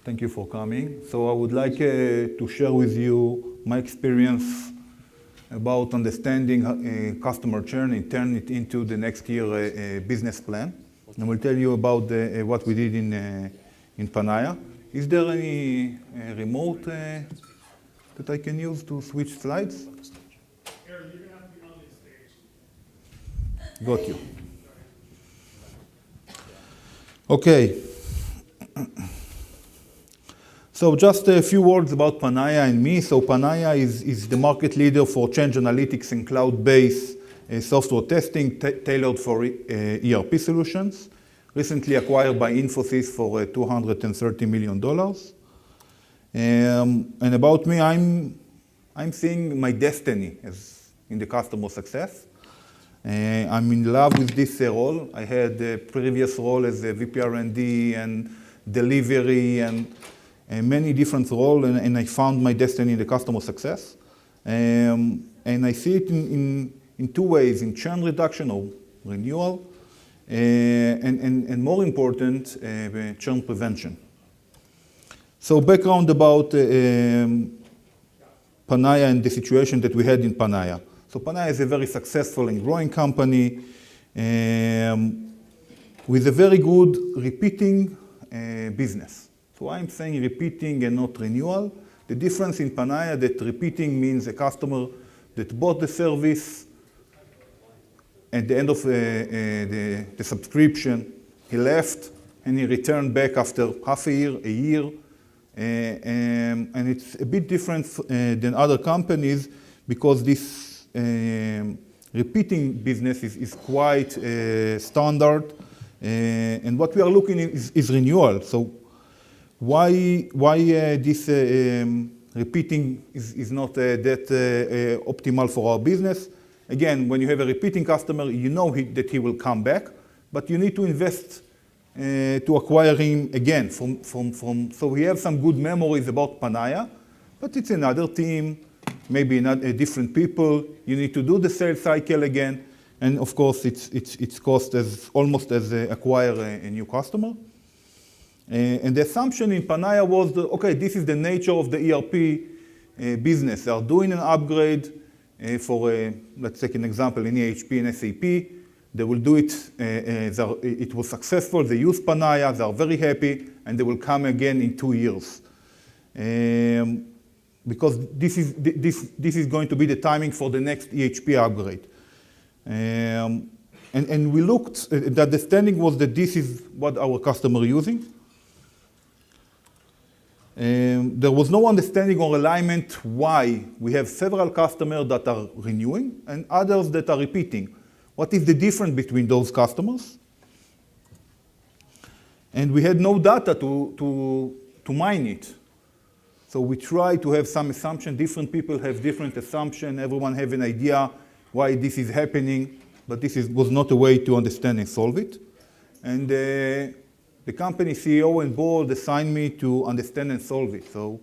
Thank you for coming. So I would like to share with you my experience about understanding customer churn and turn it into the next year business plan. And I will tell you about what we did in Panaya. Is there any remote that I can use to switch slides? Ariel, you're going to have to be on this stage. Got you. Okay. So just a few words about Panaya and me. So Panaya is the market leader for change analytics and cloud-based software testing tailored for ERP solutions. Recently acquired by Infosys for $230 million. And about me, I'm seeing my destiny as in the customer success. I'm in love with this role. I had a previous role as a VP R&D and delivery and many different roles, and I found my destiny in the customer success. And I see it in two ways, in churn reduction or renewal, and more important, churn prevention. So background about Panaya and the situation that we had in Panaya. So Panaya is a very successful and growing company with a very good repeating business. So I'm saying repeating and not renewal. The difference in Panaya that repeating means a customer that bought the service at the end of the subscription, he left and he returned back after half a year, and it's a bit different than other companies because this repeating business is quite standard, and what we are looking at is renewal. So why this repeating is not that optimal for our business? Again, when you have a repeating customer, you know that he will come back, but you need to invest to acquire him again. So we have some good memories about Panaya, but it's another team, maybe not different people. You need to do the sales cycle again, and of course, it's cost almost as acquire a new customer. And the assumption in Panaya was that, okay, this is the nature of the ERP business. They are doing an upgrade for, let's take an example, in EHP and SAP. They will do it, it was successful, they use Panaya, they are very happy, and they will come again in 2 years. Because this is going to be the timing for the next EHP upgrade. And we looked, the understanding was that this is what our customer using. There was no understanding or alignment why we have several customers that are renewing and others that are repeating. What is the difference between those customers? And we had no data to mine it. So we try to have some assumption. Different people have different assumptions. Everyone have an idea why this is happening, but this was not a way to understand and solve it. And the company CEO and board assigned me to understand and solve it. So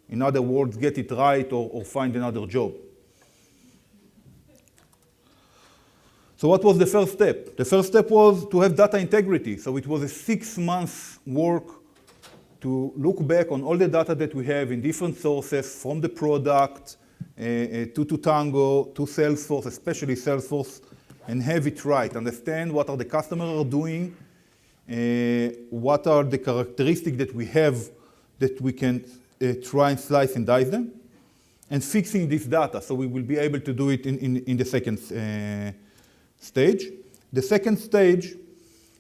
in other words, get it right or find another job. So what was the first step? The first step was to have data integrity. So it was a 6 months work to look back on all the data that we have in different sources, from the product to Totango, to Salesforce, especially Salesforce, and have it right. Understand what are the customers are doing, what are the characteristics that we have that we can try and slice and dice them, and fixing this data. So we will be able to do it in the second stage. The second stage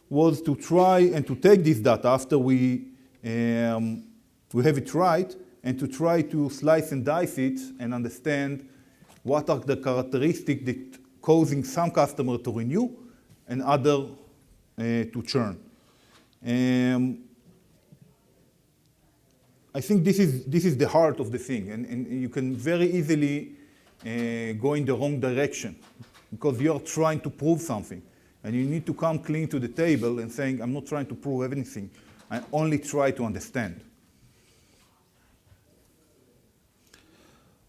was to try and to take this data after we have it right, and to try to slice and dice it and understand what are the characteristics that causing some customer to renew and other to churn. I think this is the heart of the thing, and you can very easily go in the wrong direction because you're trying to prove something, and you need to come clean to the table and saying, I'm not trying to prove anything, I only try to understand.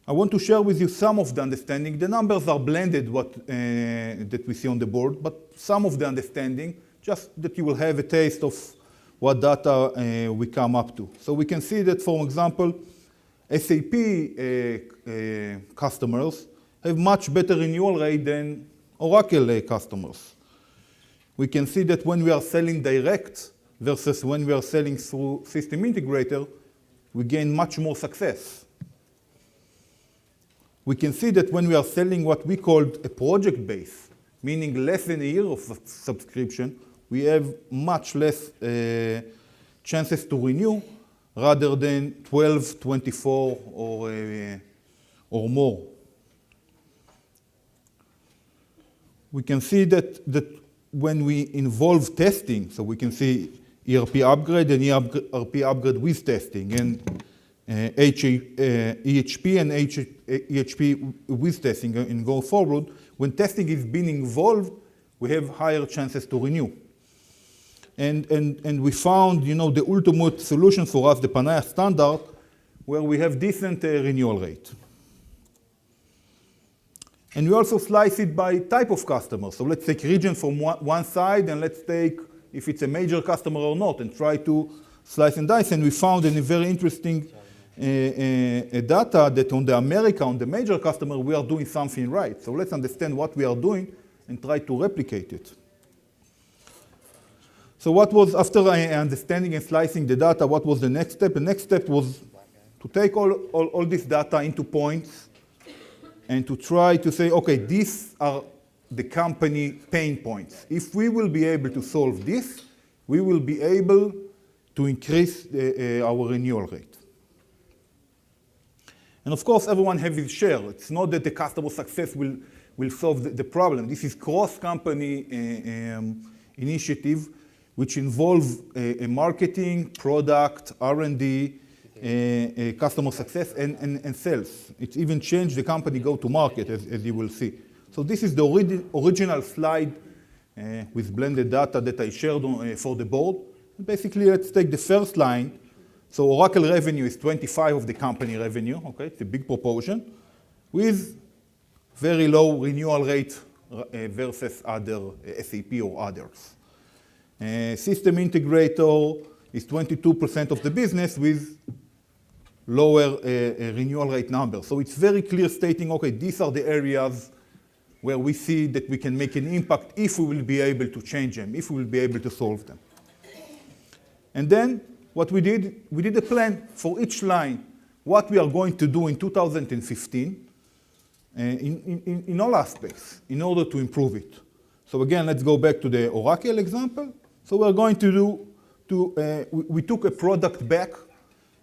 I want to share with you some of the understanding. The numbers are blended that we see on the board, but some of the understanding, just that you will have a taste of what data we come up to. So we can see that, for example, SAP customers have much better renewal rate than Oracle customers. We can see that when we are selling direct versus when we are selling through system integrator, we gain much more success. We can see that when we are selling what we called a project base, meaning less than a year of subscription, we have much less chances to renew rather than 12, 24, or more. We can see that when we involve testing, so we can see ERP upgrade and ERP upgrade with testing, and EHP and EHP with testing and go forward. When testing is being involved, we have higher chances to renew. And we found, the ultimate solution for us, the Panaya standard, where we have decent renewal rate. And we also slice it by type of customer. So let's take region from one side, and let's take if it's a major customer or not, and try to slice and dice. And we found in a very interesting data that on the major customer, we are doing something right. So let's understand what we are doing and try to replicate it. So what was, after understanding and slicing the data, what was the next step? The next step was to take all this data into points and to try to say, okay, these are the company pain points. If we will be able to solve this, we will be able to increase our renewal rate. And of course, everyone has his share. It's not that the customer success will solve the problem. This is cross-company initiative which involve marketing, product, R&D, customer success, and sales. It even changed the company go-to-market, as you will see. So this is the original slide with blended data that I shared for the board. Basically, let's take the first line. So Oracle revenue is 25 of the company revenue. Okay, it's a big proportion, with very low renewal rate versus other SAP or others. System integrator is 22% of the business with lower renewal rate numbers. So it's very clear stating, okay, these are the areas where we see that we can make an impact if we will be able to change them, if we will be able to solve them. And then what we did a plan for each line, what we are going to do in 2015 in all aspects in order to improve it. So again, let's go back to the Oracle example. So we're going to we took a product back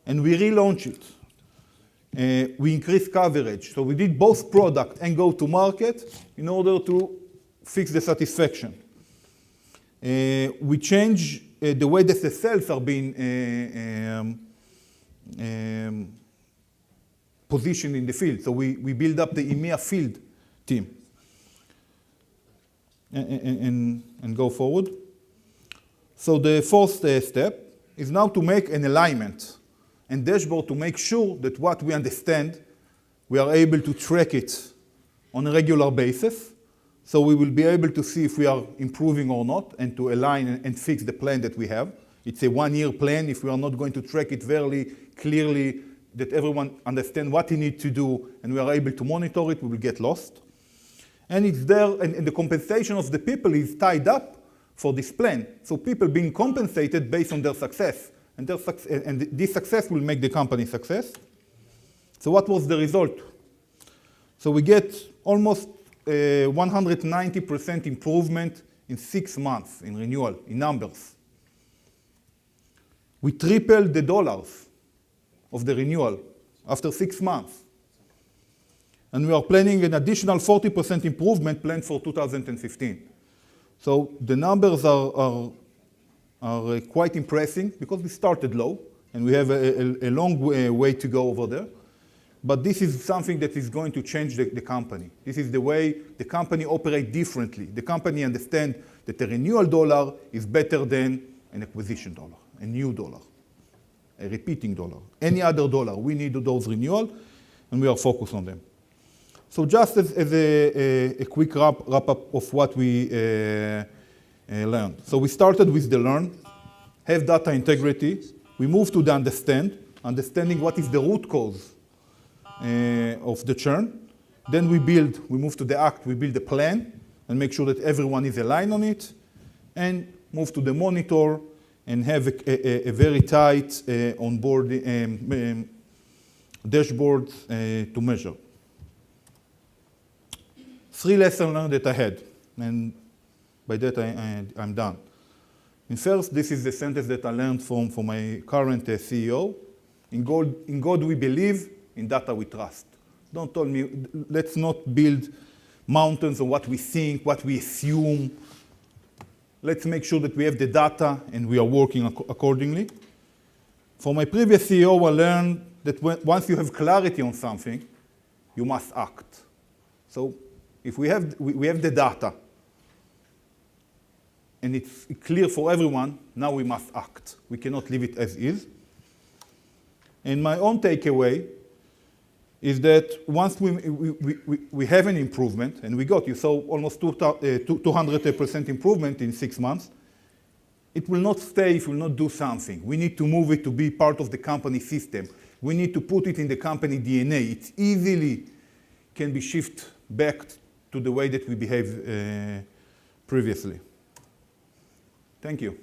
and we relaunched it. We increased coverage. So we did both product and go to market in order to fix the satisfaction. We changed the way that the sales are being positioned in the field. So we build up the EMEA field team and go forward. So the fourth step is now to make an alignment and dashboard to make sure that what we understand, we are able to track it on a regular basis. So we will be able to see if we are improving or not and to align and fix the plan that we have. It's a one-year plan. If we are not going to track it very clearly, that everyone understands what he needs to do and we are able to monitor it, we will get lost. And it's there, and the compensation of the people is tied up for this plan. So people being compensated based on their success. And this success will make the company success. So what was the result? So we get almost 190% improvement in 6 months in renewal, in numbers. We tripled the dollars of the renewal after 6 months. And we are planning an additional 40% improvement planned for 2015. So the numbers are quite impressive because we started low and we have a long way to go over there. But this is something that is going to change the company. This is the way the company operates differently. The company understands that a renewal dollar is better than an acquisition dollar, a new dollar, a repeating dollar. Any other dollar, we need those renewal, and we are focused on them. So just as a quick wrap up of what we learned. So we started with the learn. have data integrity. We move to the understanding what is the root cause of the churn. Then we move to the act, we build a plan and make sure that everyone is aligned on it, and move to the monitor and have a very tight onboard dashboard to measure. 3 lessons learned that I had, and by that I'm done. And first, this is the sentence that I learned from my current CEO. In God we believe, in data we trust. Don't tell me, let's not build mountains on what we think, what we assume. Let's make sure that we have the data and we are working accordingly. For my previous CEO, I learned that once you have clarity on something, you must act. So if we have the data and it's clear for everyone, now we must act. We cannot leave it as is. And my own takeaway is that once we have an improvement, and you saw almost 200% improvement in 6 months, it will not stay if we will not do something. We need to move it to be part of the company system. We need to put it in the company DNA. It easily can be shifted back to the way that we behaved previously. Thank you.